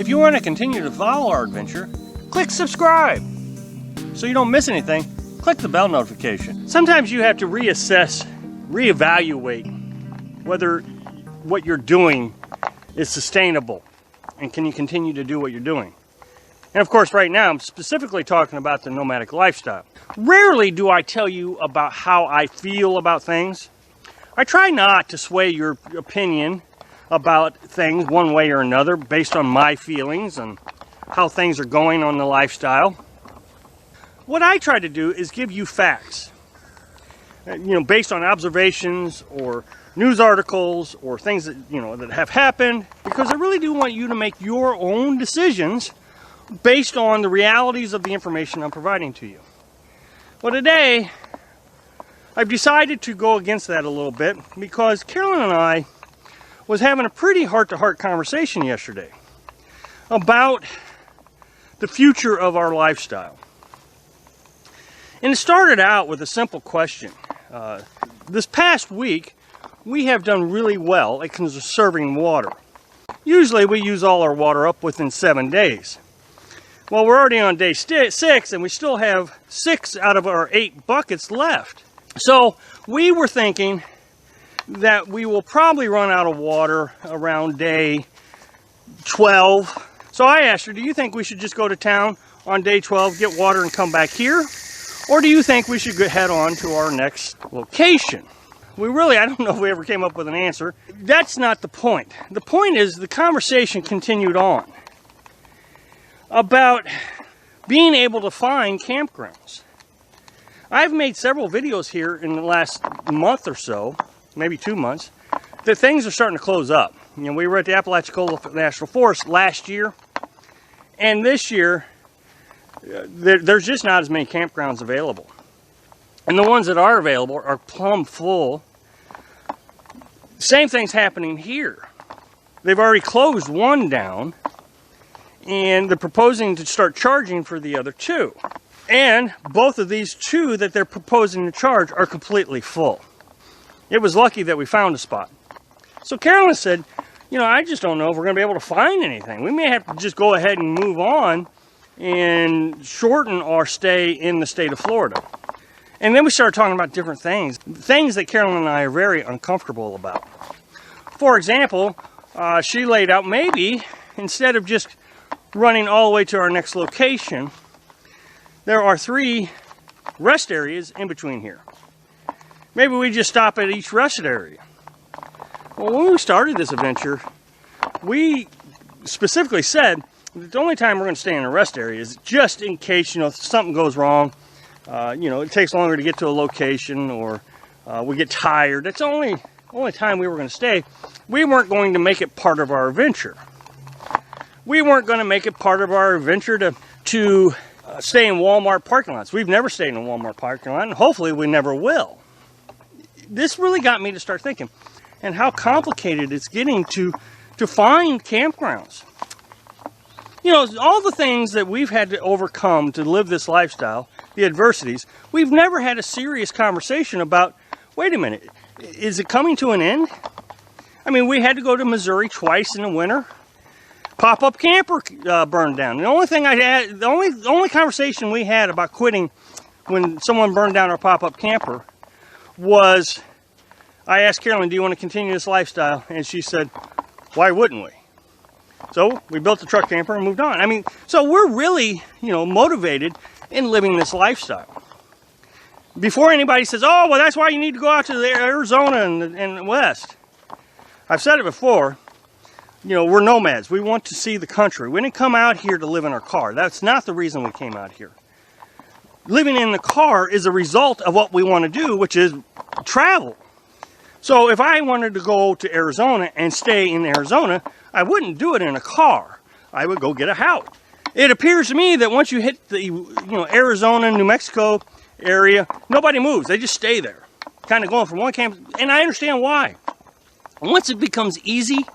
If you want to continue to follow our adventure, click subscribe. So you don't miss anything, click the bell notification. Sometimes you have to reassess, reevaluate whether what you're doing is sustainable and can you continue to do what you're doing. And of course, right now, I'm specifically talking about the nomadic lifestyle. Rarely do I tell you about how I feel about things. I try not to sway your opinion about things one way or another based on my feelings and how things are going on the lifestyle. What I try to do is give you facts, based on observations or news articles or things that, that have happened, because I really do want you to make your own decisions based on the realities of the information I'm providing to you. Well, today, I've decided to go against that a little bit because Carolyn and I was having a pretty heart-to-heart conversation yesterday about the future of our lifestyle. And it started out with a simple question. This past week, we have done really well at conserving water. Usually, we use all our water up within 7 days. Well, we're already on day 6, and we still have 6 out of our 8 buckets left. So we were thinking that we will probably run out of water around day 12. So I asked her, do you think we should just go to town on day 12, get water, and come back here? Or do you think we should head on to our next location? I don't know if we ever came up with an answer. That's not the point. The point is the conversation continued on about being able to find campgrounds. I've made several videos here in the last month or so, maybe 2 months, that things are starting to close up. We were at the Apalachicola National Forest last year, and this year, there's just not as many campgrounds available. And the ones that are available are plumb full. Same thing's happening here. They've already closed one down, and they're proposing to start charging for the other 2. And both of these 2 that they're proposing to charge are completely full. It was lucky that we found a spot. So Carolyn said, I just don't know if we're going to be able to find anything. We may have to just go ahead and move on and shorten our stay in the state of Florida. And then we started talking about different things that Carolyn and I are very uncomfortable about. For example, she laid out maybe instead of just running all the way to our next location, there are 3 rest areas in between here. Maybe we just stop at each rest area. Well, when we started this adventure, we specifically said that the only time we're going to stay in a rest area is just in case, something goes wrong. It takes longer to get to a location, or we get tired. That's the only time we were going to stay. We weren't going to make it part of our adventure. We weren't going to make it part of our adventure to stay in Walmart parking lots. We've never stayed in a Walmart parking lot, and hopefully we never will. This really got me to start thinking, and how complicated it's getting to find campgrounds. All the things that we've had to overcome to live this lifestyle, the adversities, we've never had a serious conversation about, wait a minute, is it coming to an end? We had to go to Missouri twice in the winter. Pop-up camper burned down. The only conversation we had about quitting when someone burned down our pop-up camper was, I asked Carolyn, do you want to continue this lifestyle? And she said, why wouldn't we? So we built the truck camper and moved on. So we're really, motivated in living this lifestyle. Before anybody says, oh, well, that's why you need to go out to Arizona and the West. I've said it before. We're nomads. We want to see the country. We didn't come out here to live in our car. That's not the reason we came out here. Living in the car is a result of what we want to do, which is travel. So if I wanted to go to Arizona and stay in Arizona, I wouldn't do it in a car. I would go get a house. It appears to me that once you hit the Arizona, New Mexico area, nobody moves. They just stay there, kind of going from one camp. And I understand why. Once it becomes easy,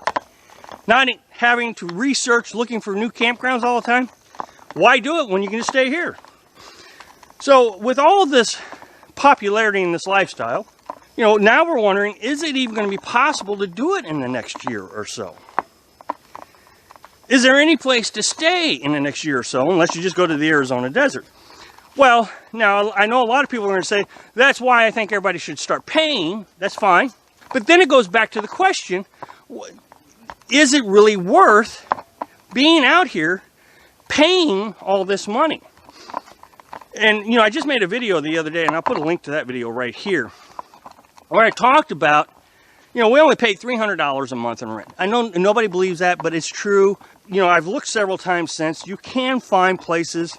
not having to research, looking for new campgrounds all the time, why do it when you can just stay here? So with all of this popularity in this lifestyle, now we're wondering, is it even going to be possible to do it in the next year or so? Is there any place to stay in the next year or so, unless you just go to the Arizona desert? Well, now, I know a lot of people are going to say, that's why I think everybody should start paying. That's fine. But then it goes back to the question, is it really worth being out here paying all this money? And, you know, I just made a video the other day, and I'll put a link to that video right here, where I talked about, you know, we only pay $300 a month in rent. I know nobody believes that, but it's true. You know, I've looked several times since. You can find places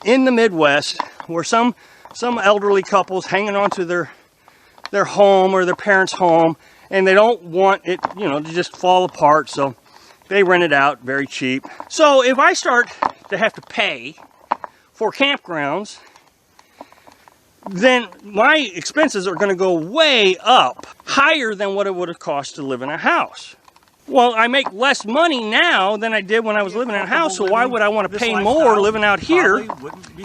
in the Midwest where some elderly couples hanging on to their home or their parents' home, and they don't want it, you know, to just fall apart, so they rent it out very cheap. So if I start to have to pay for campgrounds, then my expenses are going to go way up, higher than what it would have cost to live in a house. Well, I make less money now than I did when I was living in a house, so why would I want to pay more living out here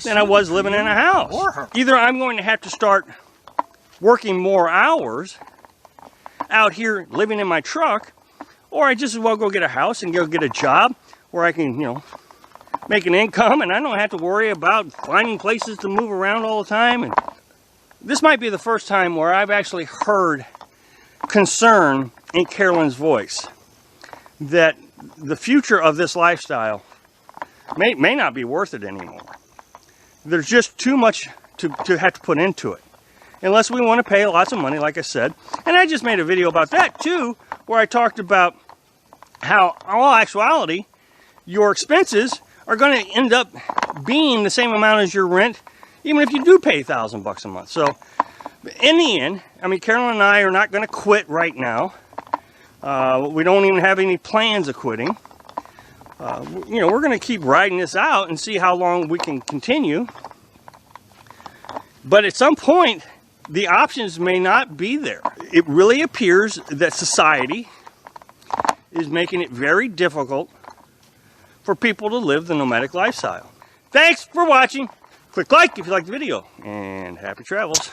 than I was living in a house? Either I'm going to have to start working more hours out here living in my truck, or I just as well go get a house and go get a job where I can, you know, make an income, and I don't have to worry about finding places to move around all the time. And this might be the first time where I've actually heard concern in Carolyn's voice that the future of this lifestyle may not be worth it anymore. There's just too much to have to put into it, unless we want to pay lots of money, like I said. And I just made a video about that too, where I talked about how, in all actuality, your expenses are going to end up being the same amount as your rent, even if you do pay $1,000 a month. So in the end, I mean, Carolyn and I are not going to quit right now. We don't even have any plans of quitting. You know, we're going to keep riding this out and see how long we can continue. But at some point, the options may not be there. It really appears that society is making it very difficult for people to live the nomadic lifestyle. Thanks for watching. Click like if you liked the video, and happy travels.